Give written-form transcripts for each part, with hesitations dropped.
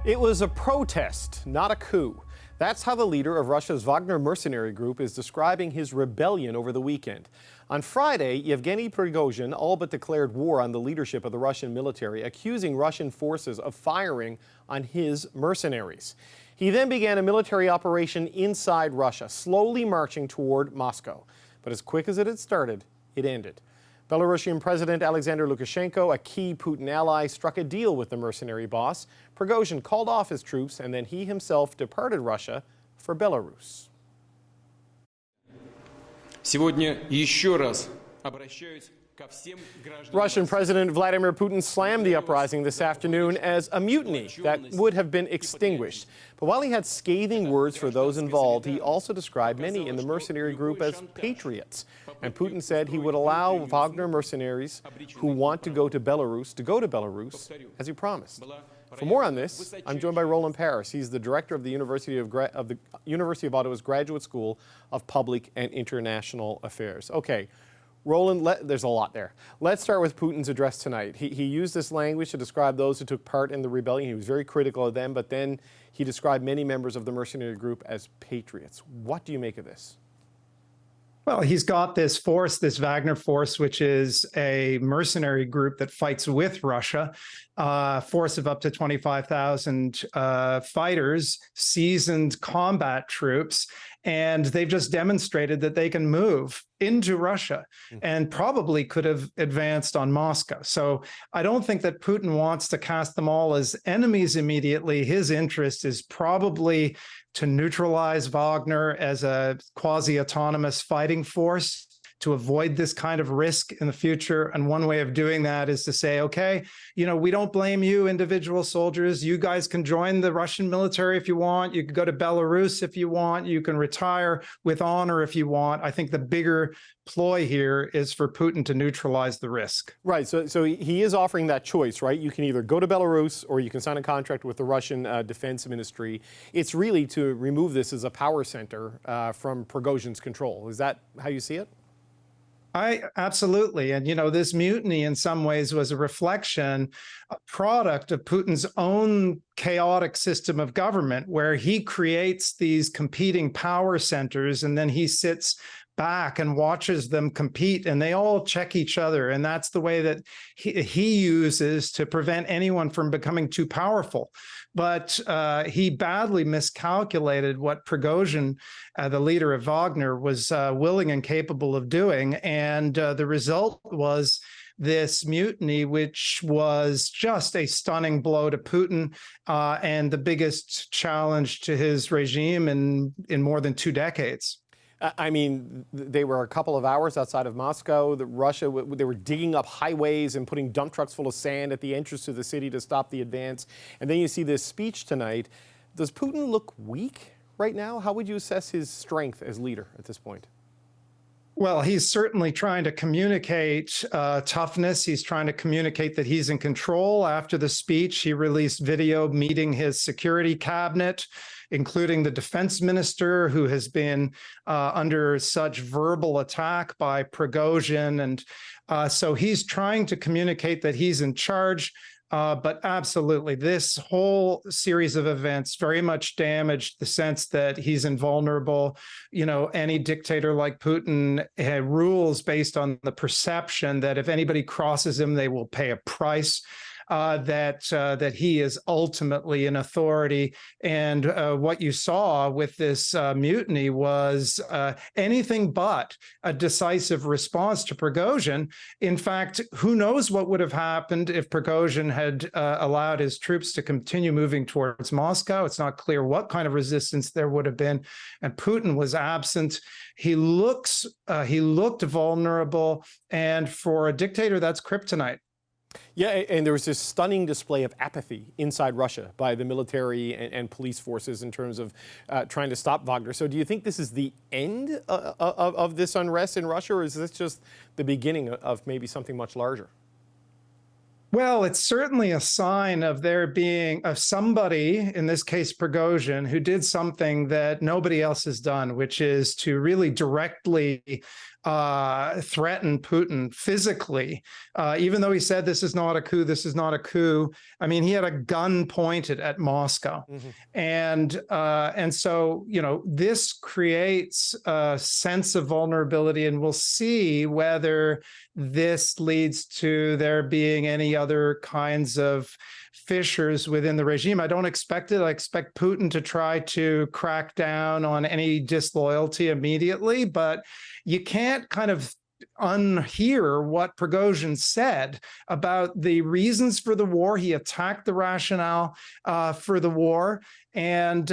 It was a protest, not a coup. That's how the leader of Russia's Wagner mercenary group is describing his rebellion over the weekend. On Friday, Yevgeny Prigozhin all but declared war on the leadership of the Russian military, accusing Russian forces of firing on his mercenaries. He then began a military operation inside Russia, slowly marching toward Moscow. But as quick as it had started, it ended. Belarusian President Alexander Lukashenko, a key Putin ally, struck a deal with the mercenary boss. Prigozhin called off his troops, and then he himself departed Russia for Belarus. Russian President Vladimir Putin slammed the uprising this afternoon as a mutiny that would have been extinguished. But while he had scathing words for those involved, he also described many in the mercenary group as patriots. And Putin said he would allow Wagner mercenaries who want to go to Belarus, as he promised. For more on this, I'm joined by Roland Paris. He's the director of the University of Ottawa's Graduate School of Public and International Affairs. Okay. Roland, there's a lot there. Let's start with Putin's address tonight. He used this language to describe those who took part in the rebellion. He was very critical of them, but then he described many members of the mercenary group as patriots. What do you make of this? Well, he's got this force, this Wagner force, which is a mercenary group that fights with Russia, force of up to 25,000 fighters, seasoned combat troops, and they've just demonstrated that they can move into Russia and probably could have advanced on Moscow. So I don't think that Putin wants to cast them all as enemies immediately. His interest is probably to neutralize Wagner as a quasi-autonomous fighting force to avoid this kind of risk in the future. And one way of doing that is to say, okay, we don't blame you, individual soldiers. You guys can join the Russian military if you want. You can go to Belarus if you want. You can retire with honor if you want. I think the bigger ploy here is for Putin to neutralize the risk. Right. So he is offering that choice, right? You can either go to Belarus or you can sign a contract with the Russian Defense Ministry. It's really to remove this as a power center from Prigozhin's control. Is that how you see it? Absolutely. And, this mutiny in some ways was a reflection, a product of Putin's own chaotic system of government, where he creates these competing power centers and then he sits back and watches them compete, and they all check each other. And that's the way that he uses to prevent anyone from becoming too powerful. But he badly miscalculated what Prigozhin, the leader of Wagner, was willing and capable of doing. And the result was this mutiny, which was just a stunning blow to Putin and the biggest challenge to his regime in more than 2 decades. I mean, they were a couple of hours outside of Moscow. They were digging up highways and putting dump trucks full of sand at the entrance to the city to stop the advance. And then you see this speech tonight. Does Putin look weak right now? How would you assess his strength as leader at this point? Well, he's certainly trying to communicate toughness. He's trying to communicate that he's in control. After the speech, he released video meeting his security cabinet, including the defense minister, who has been under such verbal attack by Prigozhin. And so he's trying to communicate that he's in charge. But absolutely, this whole series of events very much damaged the sense that he's invulnerable. Any dictator like Putin rules based on the perception that if anybody crosses him, they will pay a price. That he is ultimately an authority. And what you saw with this mutiny was anything but a decisive response to Prigozhin. In fact, who knows what would have happened if Prigozhin had allowed his troops to continue moving towards Moscow. It's not clear what kind of resistance there would have been. And Putin was absent. He looked vulnerable. And for a dictator, that's kryptonite. Yeah, and there was this stunning display of apathy inside Russia by the military and police forces in terms of trying to stop Wagner. So do you think this is the end of this unrest in Russia, or is this just the beginning of maybe something much larger? Well, it's certainly a sign of there being somebody, in this case Prigozhin, who did something that nobody else has done, which is to really directly threaten Putin physically, even though he said this is not a coup, this is not a coup. I mean, he had a gun pointed at Moscow. And so, you know, this creates a sense of vulnerability, and we'll see whether this leads to there being any other kinds of fissures within the regime. I don't expect it. I expect Putin to try to crack down on any disloyalty immediately, but you can't kind of unhear what Prigozhin said about the reasons for the war. He attacked the rationale for the war, and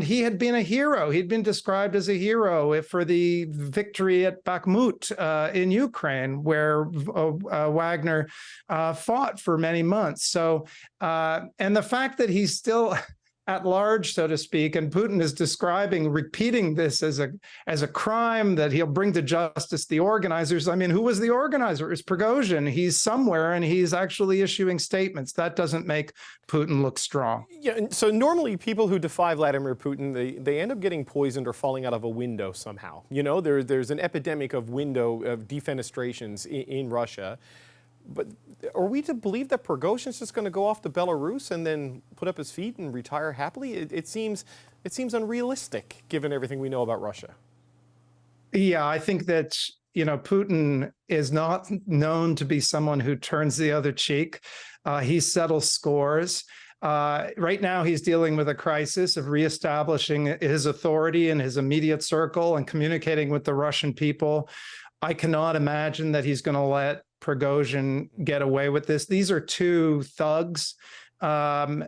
he had been a hero. He'd been described as a hero for the victory at Bakhmut in Ukraine, where Wagner fought for many months. So, and the fact that he's still at large, so to speak, and Putin is repeating this as a crime that he'll bring to justice the organizers. I mean, who was the organizer? It's Prigozhin. He's somewhere, and he's actually issuing statements. That doesn't make Putin look strong. Yeah, and so normally people who defy Vladimir Putin, they end up getting poisoned or falling out of a window somehow. You know, there's an epidemic of defenestrations in Russia. But are we to believe that Prigozhin's just going to go off to Belarus and then put up his feet and retire happily? It seems unrealistic given everything we know about Russia. Yeah, I think that, you know, Putin is not known to be someone who turns the other cheek. He settles scores. Right now, he's dealing with a crisis of reestablishing his authority in his immediate circle and communicating with the Russian people. I cannot imagine that he's going to let Prigozhin get away with this. These are two thugs, and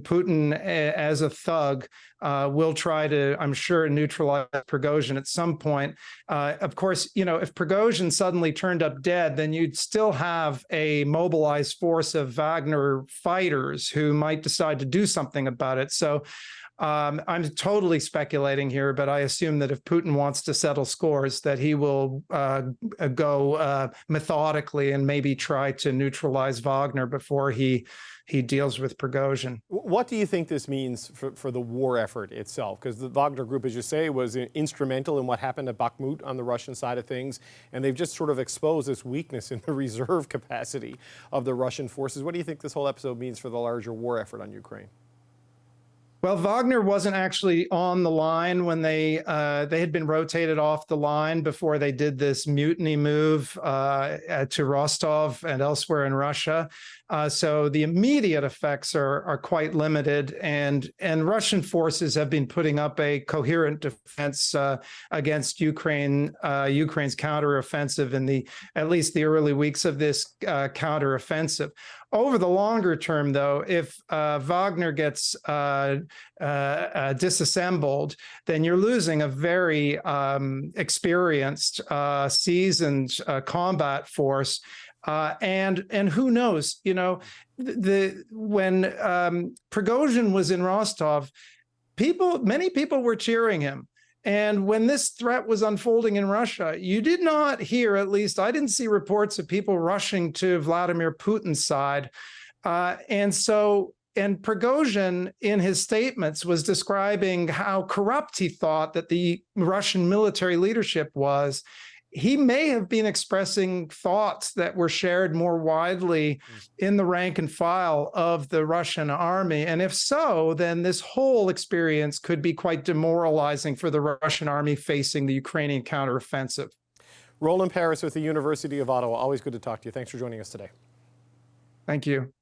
Putin, as a thug, will try to, I'm sure, neutralize Prigozhin at some point. Of course, you know, if Prigozhin suddenly turned up dead, then you'd still have a mobilized force of Wagner fighters who might decide to do something about it. So I'm totally speculating here, but I assume that if Putin wants to settle scores, that he will go methodically and maybe try to neutralize Wagner before he deals with Prigozhin. What do you think this means for the war effort itself? Because the Wagner Group, as you say, was instrumental in what happened at Bakhmut on the Russian side of things, and they've just sort of exposed this weakness in the reserve capacity of the Russian forces. What do you think this whole episode means for the larger war effort on Ukraine? Well, Wagner wasn't actually on the line when they had been rotated off the line before they did this mutiny move to Rostov and elsewhere in Russia. So the immediate effects are quite limited, and Russian forces have been putting up a coherent defense against Ukraine's counteroffensive in at least the early weeks of this counteroffensive. Over the longer term, though, if Wagner gets disassembled, then you're losing a very experienced, seasoned combat force. And who knows, you know, when Prigozhin was in Rostov, many people were cheering him. And when this threat was unfolding in Russia, you did not hear, at least I didn't see reports of people rushing to Vladimir Putin's side. And Prigozhin, in his statements, was describing how corrupt he thought that the Russian military leadership was. He may have been expressing thoughts that were shared more widely in the rank and file of the Russian army. And if so, then this whole experience could be quite demoralizing for the Russian army facing the Ukrainian counteroffensive. Roland Paris with the University of Ottawa. Always good to talk to you. Thanks for joining us today. Thank you.